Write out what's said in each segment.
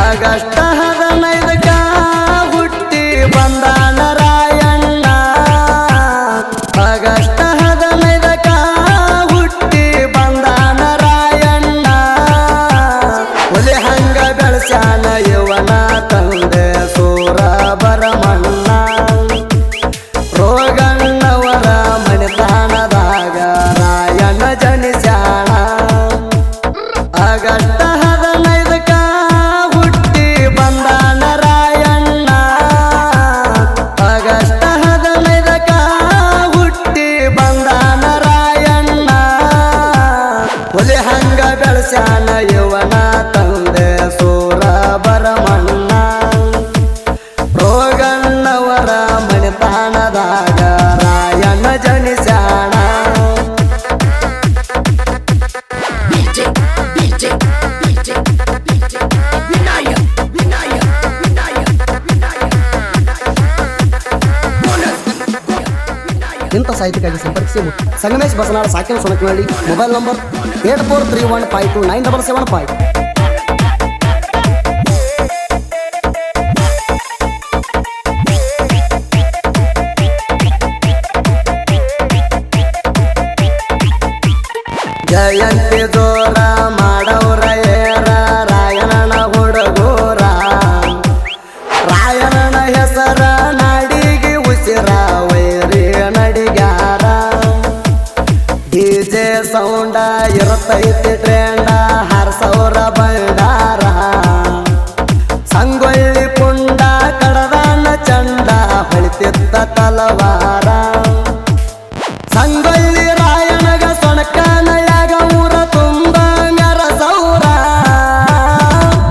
August 15ಕ ಹುಟ್ಟಿ ಬಂದಾನ Rayanna. August 15ಕ ಹುಟ್ಟಿ ಬಂದಾನ ರಾಯಣ್ಣ. ಹುಲಿ ಹಂಗ ಬೆಳಸ್ಯಾನ ಇವನ ತಂದೆ ಸೂರ ಬರಮಣ್ಣ. ರೋಗಣ್ಣವರ ಮಣಿತಾನದಾಗ ರಾಯಣ್ಣ ಜನಿಸ್ಯಾಣ. ಆಗಸ್ಟ್ 15ಕ ಹುಟ್ಟಿ ಬಂದಾನ ರಾಯಣ್ಣ. ಆಗಸ್ಟ್ 15ಕ ಹುಟ್ಟಿ ಬಂದಾನ ರಾಯಣ್ಣ. ಹುಲಿ ಹಂಗ ಬೆಳಸ್ಯಾನ ಇವನ ತಂದೆ ಸೂರ ಬರಮಣ್ಣ. ರೋಗಣ್ಣವರ ಮಣಿತಾನದಾಗ ರಾಯಣ್ಣ ಜನಿಸ್ಯಾಣ. ಇಂಥ ಸಾಹಿತ್ಯಕ್ಕಾಗಿ ಸಂಪರ್ಕಿಸಿ ಸಂಗಮೇಶ್ ಬಸನಾಳ ಸಾಕಿನ ಸೊನಕನಹಳ್ಳಿ. Mobile number 8431529775. ಜಯಂತಿ ಜೋರ ಮಾಡವ್ರ ಏರ ರಾಯಣ್ಣನ ಹುಡುಗೂರ. ರಾಯಣ್ಣನ ಹೆಸರ ನಾಡಿಗೆ ಉಸಿರ ವೈರಿ ನಡಿಗ್ಯಾರ. ಡಿಜೆ ಸೌಂಡ ಇರತೈತಿ ಟ್ರೆಂಡ ಹಾರ್ಸವ್ರ ಬಂಡಾರ. ಸಂಗೊಳ್ಳಿ ಪುಂಡ ಕಡದಾನ ಚಂಡ ಹೊಳಿತಿದ್ದ ತಲವಾರ. ಸಂಗೊಳ್ಳಿ ರಾಯಣಗ ಸೊಣಕನಳ್ಯಾಗ ಊರ ತುಂಬ ಮೆರಸೌರ.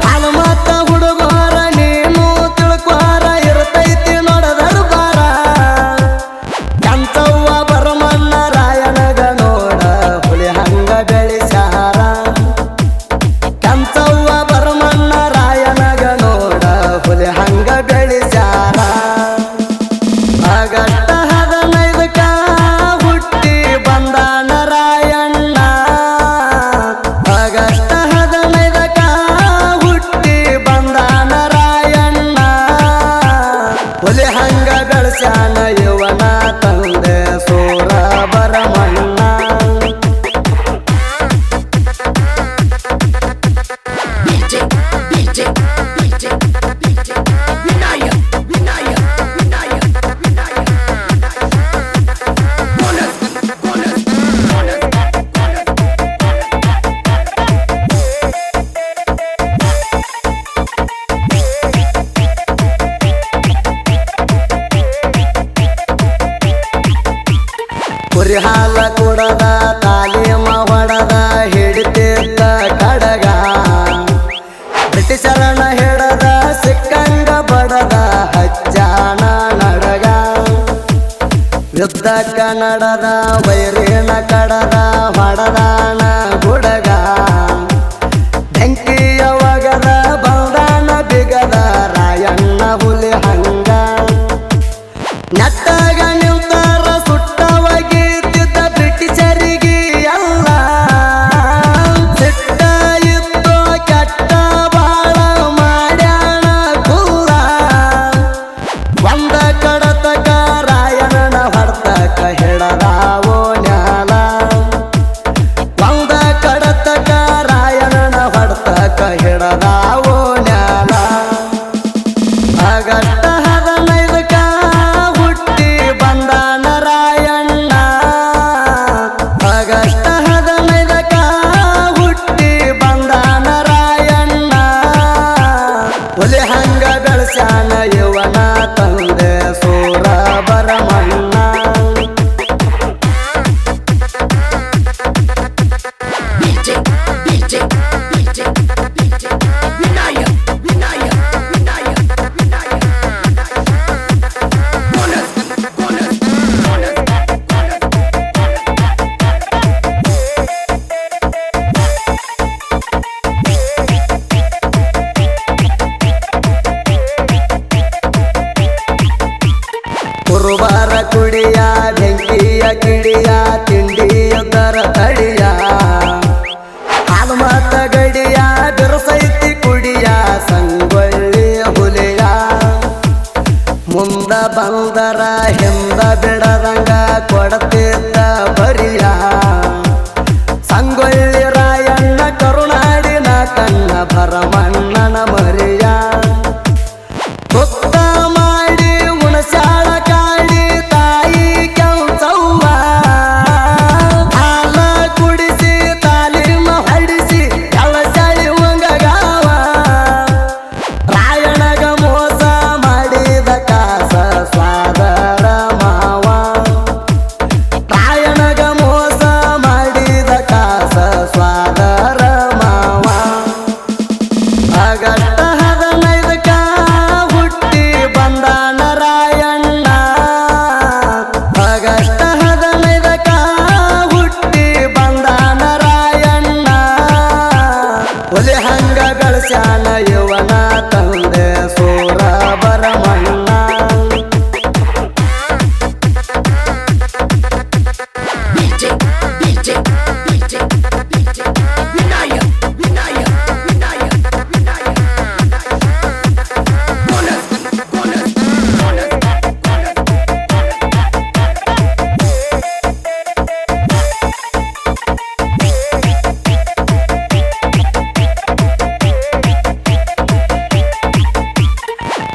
ಹನುಮತ್ತ ಹುಡುಗರ ನೀನು ತಿಳ್ಕೋರ ಇರ್ತೈತಿ ನೋಡದರ್ಬಾರ. ಕೆಂಚವ್ವ ಬರಮಣ್ಣ ರಾಯಣಗ ನೋಡ ಹುಲಿ ಹಂಗ ಬೆಳಿಸ್ಯಾರ. ಕೆಂಚವ್ವ ಬರಮಣ್ಣ ರಾಯಣಗ ನೋಡ ಹುಲಿ ಹಂಗ ಬೆಳಿಸ್ಯಾರ. ಆಗಸ್ಟ್ 15ಕ ಹುಟ್ಟಿ ಬಂದಾನ ರಾಯಣ್ಣ. ಆಗಸ್ಟ್ 15ಕ ಹುಟ್ಟಿ ಬಂದಾನ ರಾಯಣ್ಣ. ಹುಲಿ ಹಂಗ ಬೆಳಸ್ಯಾನ ಇವನ ತಂದೆ ಸೂರ ಬರಮಣ್ಣ. ಕುರಿ ಹಾಲ ಕುಡದ ತಾಲೀಮ ಹೊಡದ ಹಿಡಿತಿದ್ದ ಕಡಗ. ಬ್ರಿಟಿಷರನ ಹಿಡದ ಸಿಕ್ಕಂಗ ಬಡದ ಹಚ್ಚಾಣ ನಡಗ. ಯುದ್ಧಕ್ಕ ನಡೆದ ವೈರಿನ ಕಡದ ಹೊಡದಾನ ಗುಡಗ. ಬೆಂಕಿಯ ಒಗದ ಬಂದಾನ ಬಿಗದ ರಾಯಣ್ಣ ಹುಲಿ ಹಂಗ. ನೆಟ್ಟಗ ನಿಂತರ ಸುಟ್ಟವಗೀತಿದ್ದ ಬ್ರಿಟಿಷರಿಗೆ ಎಲ್ಲ. ಸಿಟ್ಟ ಇತ್ತು ಕೆಟ್ಟ ಬಾಳ ಮಾಡ್ಯಾಣ ಕುಲ್ಲ. ಒಂದ ಕಡತಕ ರಾಯಣ್ಣನ ಹೊಡ್ತಕ ಹಿಡದಾವೋ ನ್ಯಾಲ. ಒಂದ ಹಿಂದ ಬಿಡದಂಗ ಕೊಡತಿದ್ದ ಬರಿಯ ಸಂಗೊಳ್ಳಿ ರಾಯಣ್ಣ ಕರುನಾಡಿನ ಕಣ್ಣ ಭರಮಣ್ಣನ ಮರಿಯ ಭಕ್ತ ಮಾಡಿ ಉಣಸಾಳ ಕಾಡಿ ತಾಯಿ ಕೆಂಚವ್ವ ಹಾಲ ಕುಡಿಸಿ ತಾಲೀಮ ಹಡಿಸಿ ಎಳಸಳಿ ಒಂಗಗಾವ ರಾಯಣಗ ಮೋಸ ಮಾಡಿದ ಕಾಸ ಸ್ವಾದರ ಮಾವ ರಾಯಣಗ ಮೋಸ ಮಾಡಿದ ಕಾಸ ಸ್ವಾದರ ಮಾವ ಆಗಸ್ಟ್ 15ಕ ಹುಟ್ಟಿ ಬಂದಾನ ರಾಯಣ್ಣ ಆಗಸ್ಟ್ 15ಕ ಹುಟ್ಟಿ ಬಂದಾನ ರಾಯಣ್ಣ ಒಲೆ ಹಂಗ ಗಳಿಸ್ಯಾನ ಯುವನ ತಂದೆ ಸೂರ ಭರಮಣ್ಣ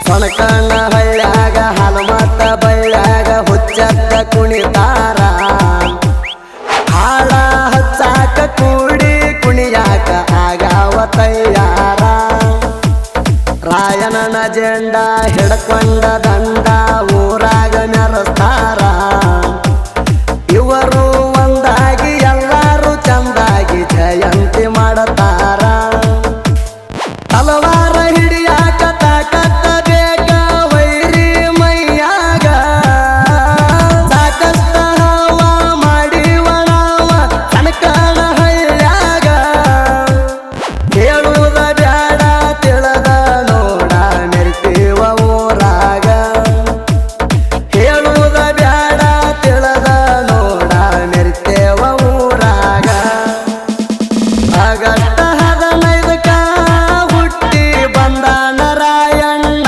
ಸೊಣಕಣ್ಣ ಹಳ್ಳ್ಯಾಗ ಹನುಮತ್ತ ಬಳ್ಳ್ಯಾಗ ಹುಚ್ಚತ್ತ ಕುಣಿತಾರ ಹಾಡ ಹಚ್ಚಾಕ ಕೂಡಿ ಕುಣಿಯಾಕ ಆಗಾವ ತಯ್ಯಾರ ರಾಯಣನ ಜೆಂಡ ಹಿಡ್ಕೊಂಡ ದಂಡ ಊರಾಗ ಮೆರೆಸ್ತಾರ ಇವರು ಒಂದಾಗಿ ಎಲ್ಲರೂ ಚಂದಾಗಿ ಜಯಂತಿ ಮಾಡತಾರ ತಲವಾರ ಹಿಡಿಯಾಕ ತಾಕತ್ತ ಬೇಕ ವೈರಿ ಮೈಯಾಗ ಸಾಕಷ್ಟ ಹವ ಮಾಡಿವ ನಾವ ಕನಕನ ಹಳ್ಳ್ಯಾಗ ಕೇಳುವುದ ಬ್ಯಾಡ ತಿಳದ ನೋಡ ಮೆರಿತೀವ ಊರಾಗ ಕೇಳುವುದ ಬ್ಯಾಡ ತಿಳದ ನೋಡ ಮೆರಿತೇವ ಊರಾಗ ಆಗಸ್ಟ್ 15ಕ ಹುಟ್ಟಿ ಬಂದಾನ ರಾಯಣ್ಣ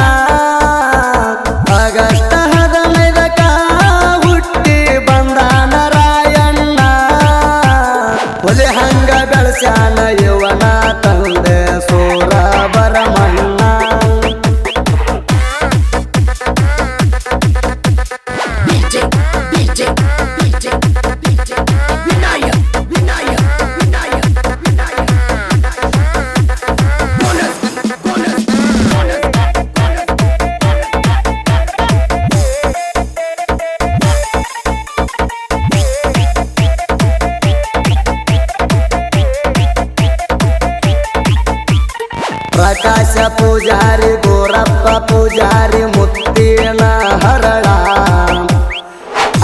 ಆಗಸ್ಟ್ 15ಕ ಹುಟ್ಟಿ ಬಂದಾನ ರಾಯಣ್ಣ ಒಲೆ ಹಂಗ ಬೆಳೆಸ್ಯಾನ ಯುವನ ತಂದೆ ಸೂರ ಭರಮಣ್ಣ ಪ್ರಕಾಶ ಪೂಜಾರಿ ಗೋರಪ್ಪ ಪೂಜಾರಿ ಮುತ್ತಿನ ಹರಳ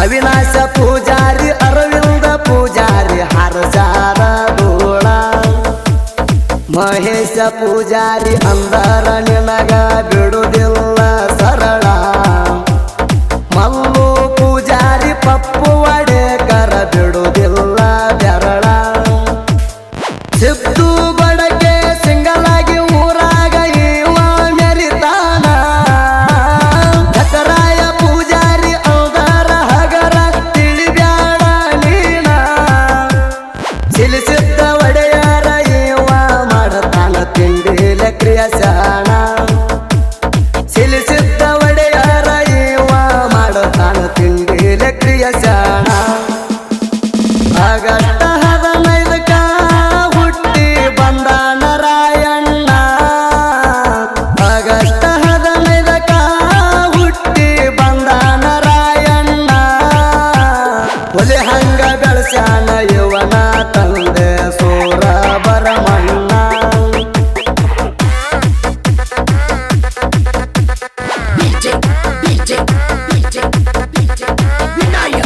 ಅವಿನಾಶ ಪೂಜಾರಿ ಅರವಿಂದ ಪೂಜಾರಿ ಹರಸಾರ ಧೂಳ ಮಹೇಶ ಪೂಜಾರಿ ಅಂದರ ನಿನಗ ಬಿಡುವುದಿಲ್ಲ ಸರಳ ಮಲ್ಲು ಪೂಜಾರಿ ಪಪ್ಪು ವಡೇಕರ ಬಿಡುವುದಿಲ್ಲ ಬೆರಳ ಸಿದ್ದು ಬಡಕೆ ಸಿಂಗಲಾಗಿ ಊರಾಗ ಇವ ಮೆರಿತಾನ ದಸರಾಯ ಪೂಜಾರಿ ಔದಾರ ಹಗರ ತಿಳಿಬ್ಯಾಡ ನೀನ ಸಿಲಿಸಿದ್ದ ಒಡೆಯರ ಇವ ಮಾಡತಾನ ತಿಂಡಿಲ ಕ್ರಿಯಶಾಣ ಸಿಲಿಸಿದ್ದ ಒಡೆಯರ ಇವ ಮಾಡತಾನ ತಿಂಡಿಲ ಕ್ರಿಯಶಾಣ ಆಗಸ್ಟ್ 15ಕ ಹುಟ್ಟಿ ಬಂದಾನ ರಾಯಣ್ಣ ಆಗಸ್ಟ್ 15ಕ ಹುಟ್ಟಿ ಬಂದಾನ ರಾಯಣ್ಣ ಒಲೆ ಹಂಗ ಬೆಳೆಸ್ಯಾನ ಯುವನ ತಂದೆ ಸೂರ ಭರಮಣ್ಣ ವಿನಾಯ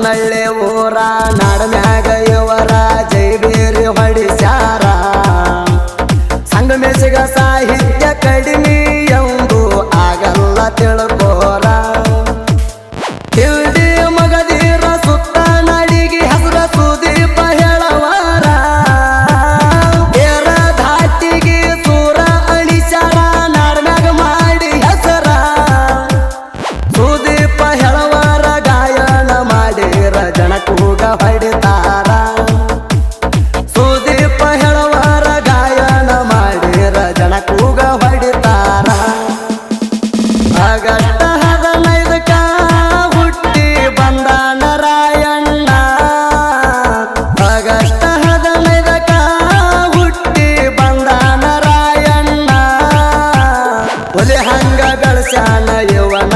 ಹೊಸನಳ್ಳಿ ಊರ ನಾಡಮ್ಯಾಗ ಇವರ ಜೈಬೇರಿ ಹೊಡಿಸ್ಯಾರ ಸಂಗಮೇಶಿಗ ಸಾಹಿತ್ಯ ಕಡಿಮೆ ಎಂದು ಆಗಲ್ಲ ತಿಳ್ಕೋರ ತಿಳ್ದಿ ಮಗದೀರ ಸುತ್ತ ನಡಿಗೆ ಹಸುರ ಸುದೀಪ ಹೇಳವಾರ ಏರ ಧಾಟಿಗೆ ಸೂರ ಅಣಿಸ್ಯಾರ ನಾಡಮ್ಯಾಗ ಮಾಡಿ ಹೆಸರ ಸುದೀಪ ಹೇಳವಾರ ಗಾಯನ ಮಾಡಿರ ಜನ ಕೂಗ ಹೊಡಿತಾರ ಸುದೀಪ ಹೇಳವಾರ ಗಾಯನ ಮಾಡಿರ ಜನ ಕೂಗ ಹೊಡಿತಾರ ಆಗಸ್ಟ್ 15ಕ್ಕ ಹುಟ್ಟಿ ಬಂದ ನಾರಾಯಣ ಆಗಸ್ಟ್ 15ಕ್ಕ ಹುಟ್ಟಿ ಬಂದ ನಾರಾಯಣ ಒಲೆ ಹಂಗ ಬೆಳಸ್ಯಾನ ಯುವನ